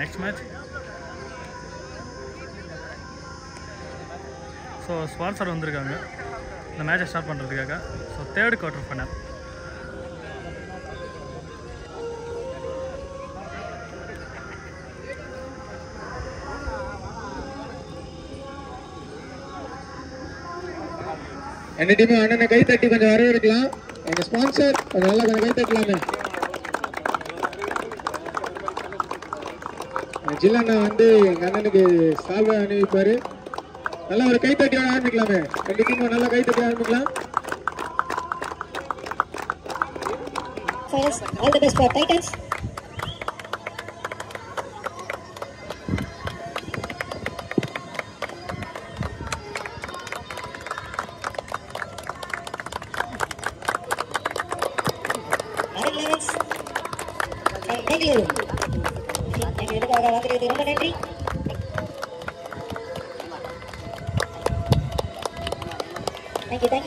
next match. So sponsor வந்திருக்காங்க இந்த மேட்சை ஸ்டார்ட் பண்ணுறதுக்காக. So third quarter final. ரெண்டு டீமும் அண்ணனை கை தட்டி கொஞ்சம் வரவேற்கலாம். எங்கள் ஸ்பான்சர் கொஞ்சம் நல்லா கொஞ்சம் கை தட்டலாமே. ஜில்லண்ணா வந்து எங்கள் அண்ணனுக்கு சால்வை அணிவிப்பார். நல்லா ஒரு கை தட்டி ஆரம்பிக்கலாமே. ரெண்டு டீமும் நல்லா கை தட்டி ஆரம்பிக்கலாம். All the best for Titans.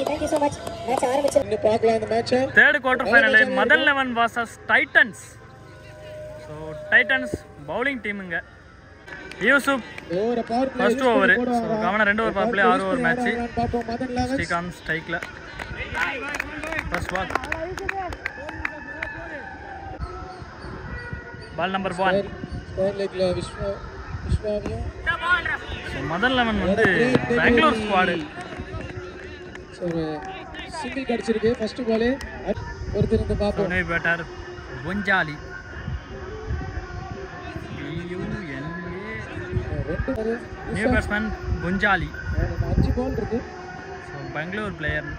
Thank you so much. Match ஆரம்பிச்சு பார்க்கலாம் இந்த மேட்சை. Third quarter final Madan 11 vs titans. So titans bowling டீமுங்க. Yusuf first over. ஸோ கவனம் 2 over power play 6 over match. Srikanth ஸ்ட்ரைக்ல ஃபர்ஸ்ட் பால் நம்பர் 1. மதன் 11 வந்து பெங்களூர் ஸ்குவாடு. ஒரு சிங்கிள் கடிச்சிருக்கு ஃபர்ஸ்ட் பால். ஒருத்தர் இருந்து பாப்போம். New batter Punjali. New batsman Punjali. 5 ball இருக்கு. So Bangalore player.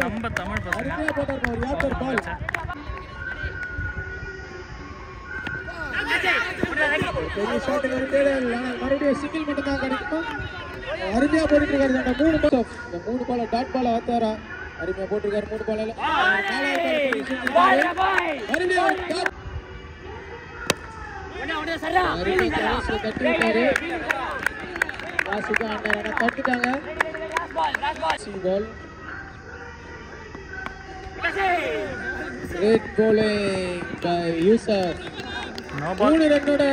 நம்ம தமிழ் பசங்க. மறுபடியும் சிங்கிள் மட்டும் தான் கிடைக்கும். அருமையா போட்டுட்டு இருக்காரு. 3 பால் டாட் பால் ஆத்தாரா அருமையா போட்டிருக்காரு. 3 பால் தட்டுட்டாங்க. Great bowling by Yusuf. No ball. 3 ரன்னோட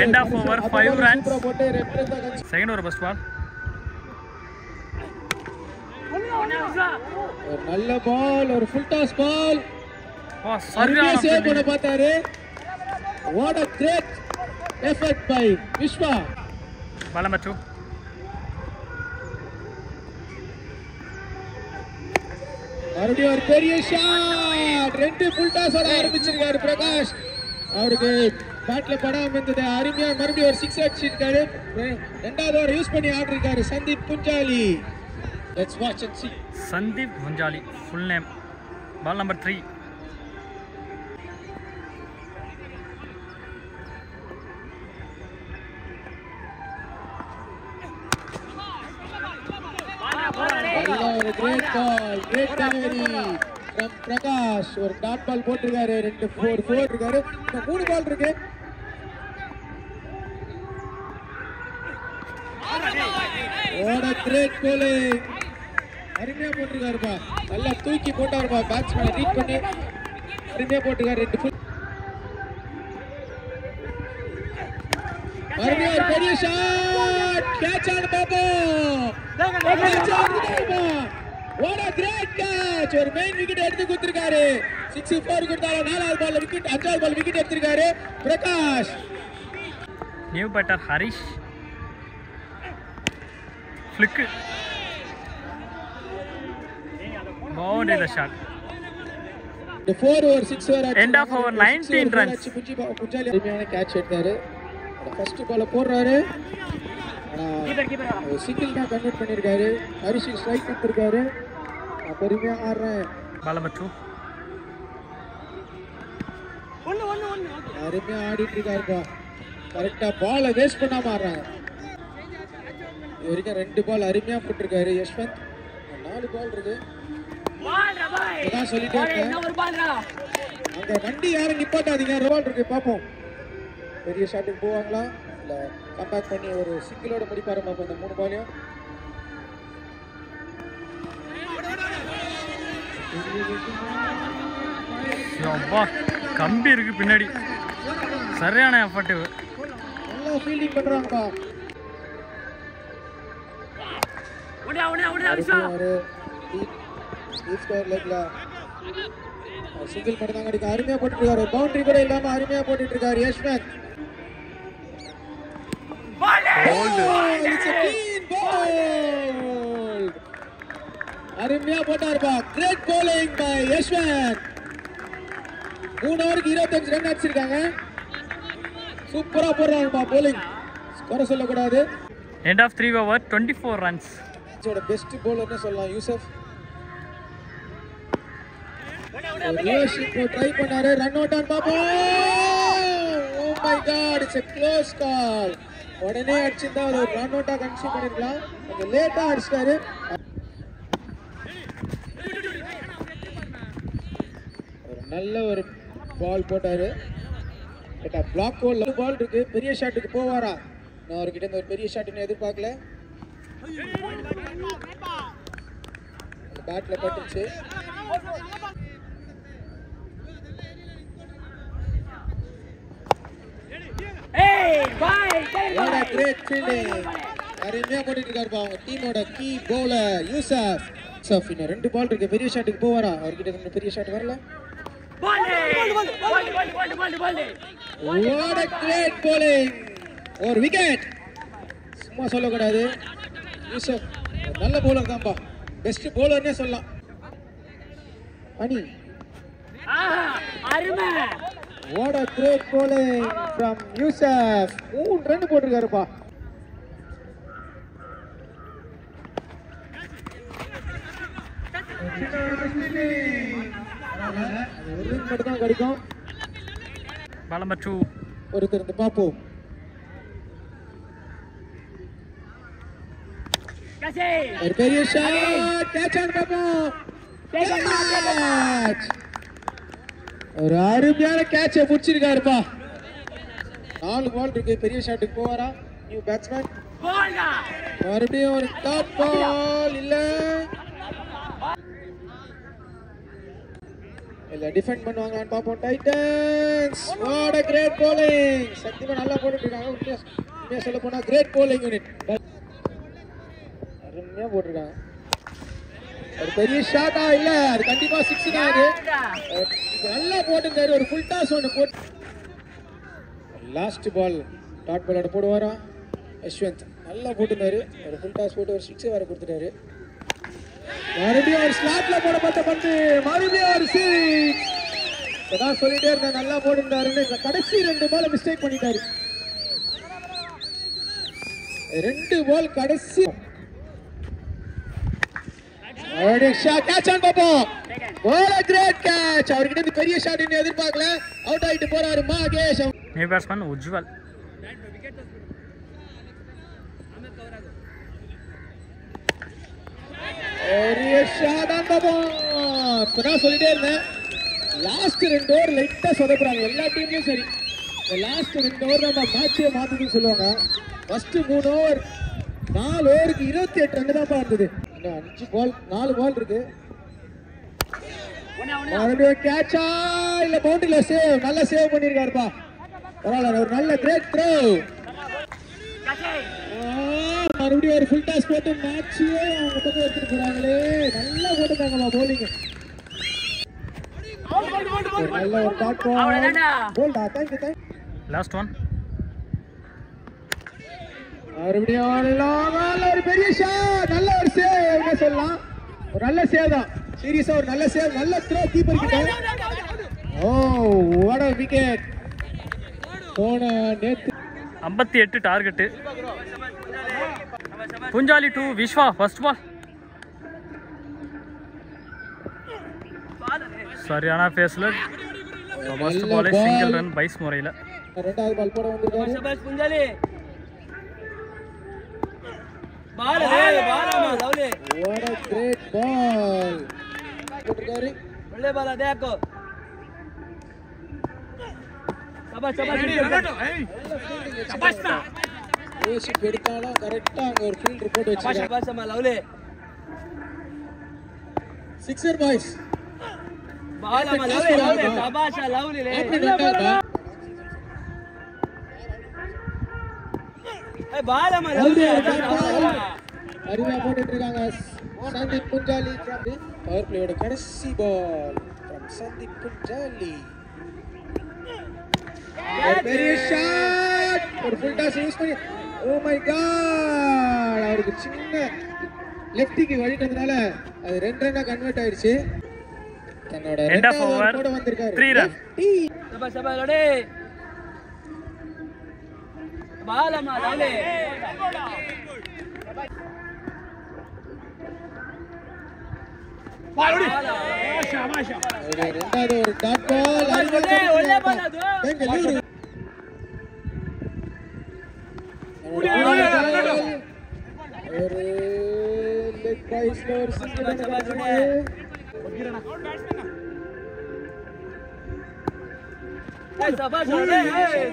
end of over 5 runs. Second over first ball. ஒரு நல்ல பால், ஒரு ஃபுல் டாஸ் பால். சரியா சேவ் பண்ண பார்த்தாரு. What a great effort by Vishwa. Ball number 2. மறுபடியும் ஒரு பெரிய ஷாட். 2 ஃபுல் டாஸ் ஓட ஆரம்பிச்சிருக்காரு பிரகாஷ். அவருக்கு பேட்ல படாம இருந்தது. அருமையா மறுபடியும் ஒரு 6 அடிச்சிருக்காரு. ரெண்டாவது ஓவர் யூஸ் பண்ணி ஆடிருக்காரு Sandeep புஞ்சாலி. Let's watch and see. Sandeep Punjali, full name. Ball number 3. ஒரு great ball, great delivery from Prakash. ஒரு டாட் பால் போட்டிருக்காரு. 2 4 இருக்காரு. 3 பால் இருக்கு. What a great bowling. அருமையா போட்டிருக்காருப்பா. நல்லா தூக்கி போட்டாருப்பா. பேட்ஸ்மேனை ரீட் பண்ணி அருமையா போட்டிருக்காரு. 2 ஃபுல். மறுபடியும் ஒரு பெரிய ஷாட். கேட்ச் ஆன பாப்போம். What a great catch. ஒரு மெயின் விக்கெட் எடுத்து கொடுத்திருக்காரு. 6-4 கொடுத்தாலும் 4வது பால்ல விக்கெட், 5வது பால் விக்கெட் எடுத்திருக்காரு Prakash. New batter Harish. Flick. Bound in the shot. The 4 over 6 over end of over 19 runs. புஞ்சாலி அருமையான கேட்ச் எடுத்தாரு. ஃபர்ஸ்ட் பால் போடுறாரு. சிங்கிள் தான் கன்வெர்ட் பண்ணிருக்காரு. ஹரிஷ் ஸ்ட்ரைக் கொடுத்திருக்காரு. பெருமையா ஆடுறேன். பால் நம்பர் 2. அருமையா ஆடிட்டு இருக்காருப்பா. கரெக்டா பாலை வேஸ்ட் பண்ணாம ஆடுறாங்க. இது வரைக்கும் 2 பால் அருமையா போட்டிருக்காரு யஷ்வந்த். 4 பால் இருக்கு. சொல்லிட்டே அங்க வண்டி யாரும் நிப்பாட்டாதீங்க. பால் இருக்கு பாப்போம். பெரிய ஷாட்டுக்கு போவாங்களா? இல்ல கம்பேக் பண்ணி ஒரு சிங்கிளோட முடிப்பாரு பாப்போம் இந்த 3 பாலையும். அப்பா கம்பி இருக்கு பின்னாடி, சரியான எஃபர்ட்டிவ். நல்லா ஃபீல்டிங் பண்றாங்கப்பா. சிங்கிள் மட்டும் தான் கிடைக்கும். அருமையா போட்டு இருக்காரு, பவுண்டரி கூட இல்லாம அருமையா போட்டுட்டு இருக்காரு யஷ்வந்த். அருமையா போட்டாருப்பா. Great bowling by Yashwant. 3 ஓவருக்கு 25 ரன் அடிச்சிருக்காங்க. சூப்பரா போடுறாங்கப்பா bowling, குறை சொல்லக்கூடாது. End of 3 over 24 runs. Best bowlerனு சொல்லலாம் யூசப். ட்ரை பண்ணாரு, ரன் அவுட் ஆன் பாப்போம். Oh my god, it's a close call. உடனே அடிச்சிருந்தா ஒரு ரன் அவுட்டா கன்சிடர் பண்ணிருக்கலாம், கொஞ்சம் லேட்டா அடிச்சிட்டாரு. ஒரு நல்ல ஒரு பால் போட்டாரு. கேட்டா பிளாக் ஹோல் பால் இருக்கு, பெரிய ஷாட்டுக்கு போவாரா? நான் அவர்கிட்ட இருந்து ஒரு பெரிய ஷாட் இன்னும் எதிர்பார்க்கல. பேட்ல பட்டுச்சு. What a great fielding. அருமையா போட்டுட்டு இருக்காருப்பா அவங்க டீமோட கீ பவுலர் யூசப். யூசப் இன்னும் 2 பால் இருக்கு, பெரிய ஷாட்டுக்கு போவாரா? அவர்கிட்ட இருந்து பெரிய ஷாட் வரல. What a great bowling. ஒரு விக்கெட். சும்மா சொல்லக்கூடாது, யூசப் நல்ல பவுலர் தான்ப்பா, பெஸ்ட் பவுலர்னே சொல்லலாம். அனி What a great bowling from Yusuf. 3 run போட்டுருக்காருப்பா. ஒரு ரன் மட்டும் தான் கிடைக்கும். Ball number 2. ஒருத்தர் இருந்து பாப்போம். ஒரு பெரிய ஷாட், கேட்ச் ஆன் பாப்போம். ஒரு அருமையான கேட்சை புடிச்சிருக்காருப்பா. 4 பால் இருக்கு, பெரிய ஷாட்டுக்கு போவாரா நியூ பேட்ஸ்மேன்? மறுபடியும் ஒரு டாப் பால் இல்ல டிஃபெண்ட் பண்ணுவாங்களான்னு பாப்போம் Titans. What a great bowling. சத்தியமா நல்லா போட்டுட்டு இருக்காங்க. உண்மையா சொல்ல போனா கிரேட் bowling யூனிட், அருமையா போட்டுருக்காங்க. ஒரு பெரிய ஷாட்டா இல்ல, அது கண்டிப்பா 6 தான். அது நல்லா போட்டுருக்காரு, ஒரு ஃபுல் டாஸ் ஒன்று போட்டு. லாஸ்ட் பால் டாட் பாலோட போடுவாரா யஷ்வந்த்? நல்லா போட்டுருந்தாரு, ஒரு ஃபுல் டாஸ் போட்டு ஒரு 6 வேற கொடுத்துட்டாரு. மறுபடியும் ஒரு ஸ்லாட்ல போடப்பட்ட பந்து, மறுபடியும் ஒரு 6. அதான் சொல்லிட்டே இருந்தேன் நல்லா போட்டுருந்தாருன்னு. கடைசி 2 பால் மிஸ்டேக் பண்ணிட்டாரு. 2 பால் கடைசி. கேட்ச் ஆன் பாப்போம். What a great catch. அவர்கிட்ட இருந்து பெரிய ஷாட் இன்னும் எதிர்பார்க்கல, அவுட் ஆயிட்டு போறாரு மகேஷ். New batsman Ujjwal. பெரிய ஷாட் ஆன் பாப்போம். நான் சொல்லிட்டே இருந்தேன் லாஸ்ட் 2 ஓவர் லைட்டா சொதப்புறாங்க எல்லா டீம்லயும். சரி, லாஸ்ட் 2 ஓவர் நம்ம மேட்சே மாத்துதுன்னு சொல்லுவாங்க. ஃபர்ஸ்ட் 3 ஓவர் 4 ஓவருக்கு 28 ரன் தான் இருந்தது. 5 பால் 4 பால் இருக்கு. மறுபடியும் கேட்சா இல்ல பவுண்டரியில சேவ், நல்லா சேவ் பண்ணிருக்காருப்பா. பரவாயில்ல, ஒரு நல்ல கிரேட் த்ரோ. மறுபடியும் ஒரு ஃபுல் டாஸ் போட்டு மேட்சே அவங்க பக்கம் எடுத்துட்டு போறாங்களே. நல்லா போட்டுருக்காங்கப்பா bowling. நல்ல ஒரு டாட் பால். போல்டா, தேங்க் யூ. Last one. மறுபடியும் ஒரு பெரிய ஷாட், நல்ல ஒரு சேவ் சொல்லலாம். ஒரு நல்ல சேவ் தான், சீரியஸா ஒரு நல்ல சேவ், நல்ல த்ரோ கீப்பர் கிட்ட. Oh what a wicket. போன நேத்து 58 டார்கெட். புஞ்சாலி 2 விஸ்வா ஃபர்ஸ்ட் பால். சரியான பேஸ்ல first ball single run byes முறையில். 2வது பால் போட வந்திருக்காரு புஞ்சாலி. Ball ama lovely. What a great ball. போட்டுருக்காரு. ಒಳ್ಳೆ ಬಾಲ್ ಅದೇ ಹಾಕು. ಶಬಾಷ್ ಶಬಾಷ್. ஓவர்ஷிப் எடுத்தாலும் கரெக்டா அங்க ஒரு ஃபீல்ட் ரிப்போர்ட் வச்சிருக்காங்க. பாஷமா லவ்லி சிக்ஸர் பாய்ஸ் பாலமா லவ்லி லவ்லி சபாஷா லவ்லி லே ஏ பாலமா லவ்லி அருமையா போட்டுட்டு இருக்காங்க. சந்தீப் புஞ்சாலி பவர் பிளேயோட கடைசி பால் ஃப்ரம் சந்தீப் புஞ்சாலி. ஒரு பெரிய ஷாட், ஒரு ஃபுல் டாஸ் யூஸ் பண்ணி ஓ மை காட், அவருக்கு சின்ன லெஃப்டிக்கு வழிட்டதுனால அது 2 ரன்னா கன்வெர்ட் ஆயிடுச்சு. தன்னோட எண்ட் ஆஃப் ஓவர் கூட வந்திருக்காரு 3 ரன். சபா லோடே பாலமா லவ்லி ரெண்டாவது ஒரு டாட் பால் ಒಳ್ಳೆ ಬಾಲ್ ಅದು ಬೆಂಗಳೂರು. ஒரு ಲೆಗ್ ಬಾಯ್ಸ್ ಲೋರ್ சபாஷ் லோடே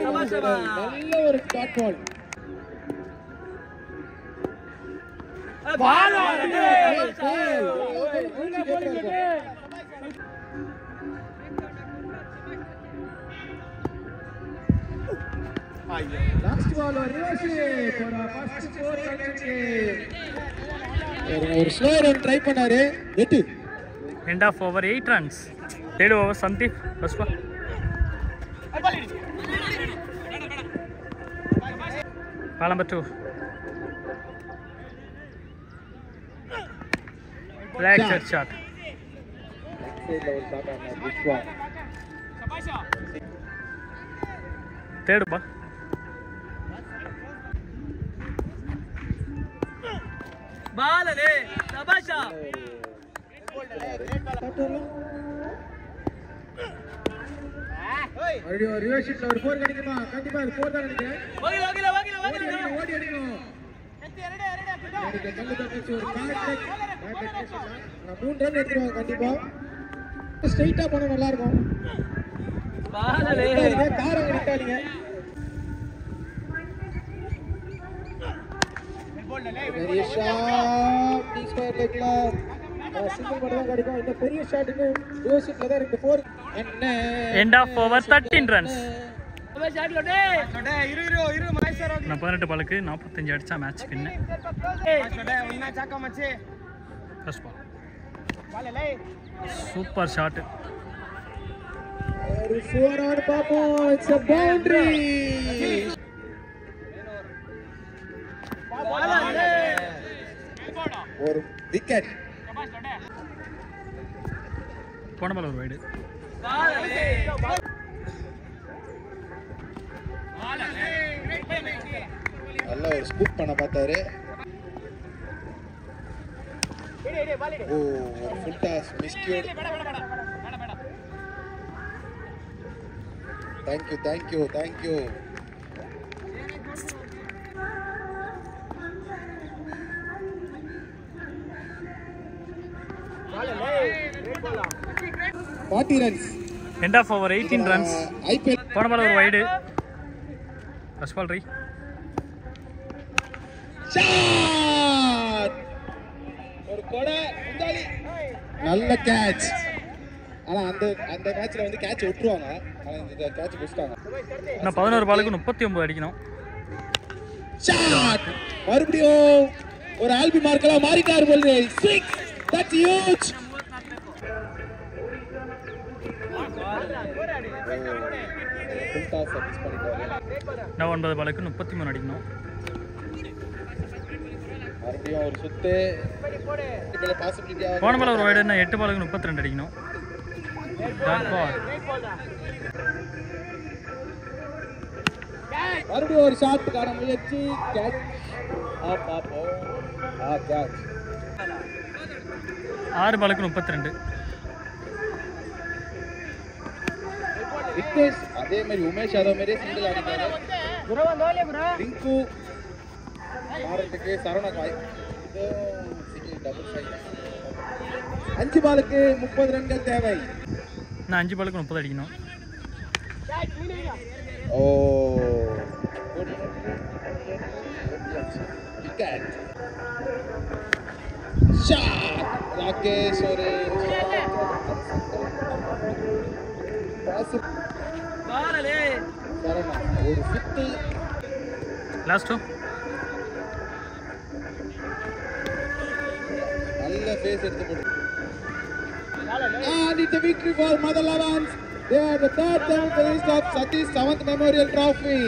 சபாஷ் நல்ல ஒரு டாட் பால். பால் லாஸ்ட் பால் ஒரு ரிவர்ஸ் for first 4 ரன்ஸ். ஒரு ஸ்லோ ரன் ட்ரை பண்ணாரு வெட்டு. End of over 8 runs. Third over Sandeep first ball. Ball number 2. Black shirt shot. Third ball. Ball ಲೇ ಸಬಾಷ மறுபடியும் ஒரு ரிவர்ஸ் ஷாட்ல ஒரு 4 கிடைக்குமா? கண்டிப்பா அது 4 தான் நினைக்கிறேன். ஓடி அடிக்கணும். எனக்கு கல்லு தப்பிச்சு ஒரு பேக் நான் 3 ரன் எடுத்துருவாங்க கண்டிப்பா. ஸ்ட்ரைட்டா போனா நல்லா இருக்கும். ಬಾಲ್ ಲೇ காரங்க நிட்டாதீங்க. பெரிய ஷாட் டி ஸ்கொயர் லெக்ல சிங்கிள் மட்டும் தான் கிடைக்கும். இந்த பெரிய ஷாட் இன்னும் ரிவர்ஸ் ஷாட்ல தான் இருக்கு. 4 End of over 13 runs. சபாஷ் ஷாட் லோடே இரு மகேஸ்வர் நான் 18 பாலுக்கு 45 அடிச்சா மேட்ச் வின். லோடே உன்ன சாக்க மச்சே ஃபர்ஸ்ட் பால். Super shot. ஒரு 4 ஆன் பாப்போம். It's a boundary. ஒரு விக்கெட். போன பால் ஒரு வைடு. நல்ல ஒரு ஸ்கூப் பண்ண பார்த்தாரு. ஓ ஒரு full toss miscued. Thank you. runs. End of over 18 runs. போன பால் ஒரு வைடு. First ball shot. ஒரு கொடை புஞ்சாலி. நல்ல கேட்ச். ஆனா அந்த மேட்ச்ல வந்து கேட்ச் விட்டுருவாங்க. ஆனா இந்த கேட்ச் புடிச்சாங்க. நான் 11 பாலுக்கு 39 அடிக்கணும். ஷாட். மறுபடியும் ஒரு ஆல்பி மார்க்கலா மாறிட்டார் போல. 6. That's huge. நான் 9 பாலுக்கு 33 அடிக்கணும். மறுபடியும் ஒரு சுத்து. இதுல பாசிபிலிட்டி ஆகும். போன பால் ஒரு வைடு. நான் 8 பாலுக்கு 32 அடிக்கணும். Dot ball. மறுபடியும் ஒரு ஷாட்டுக்கான முயற்சி. கேட்ச். கேட்ச். 6 பாலுக்கு 32. விக்னேஷ் அதே மாதிரி உமேஷ் யாதவ் மாதிரியே சிங்கிள் ஆடிட்டாரு. ரிங்கு மாறத்துக்கு சரவணகாய் சிங்கிள் டபுள் ஃபைவ். 5 பாலுக்கு 30 ரன்கள் தேவை. நான் 5 பாலுக்கு 30 அடிக்கணும். ஓ Wicket. Shot. Rakesh ஒரு பாலலே சரணா ஒரு சிக்ஸ். Last two. நல்ல பேஸ் எடுத்து போடு. And it's a victory for Mother Lavans. They are the third semi-finalist of Satish 7th Memorial Trophy.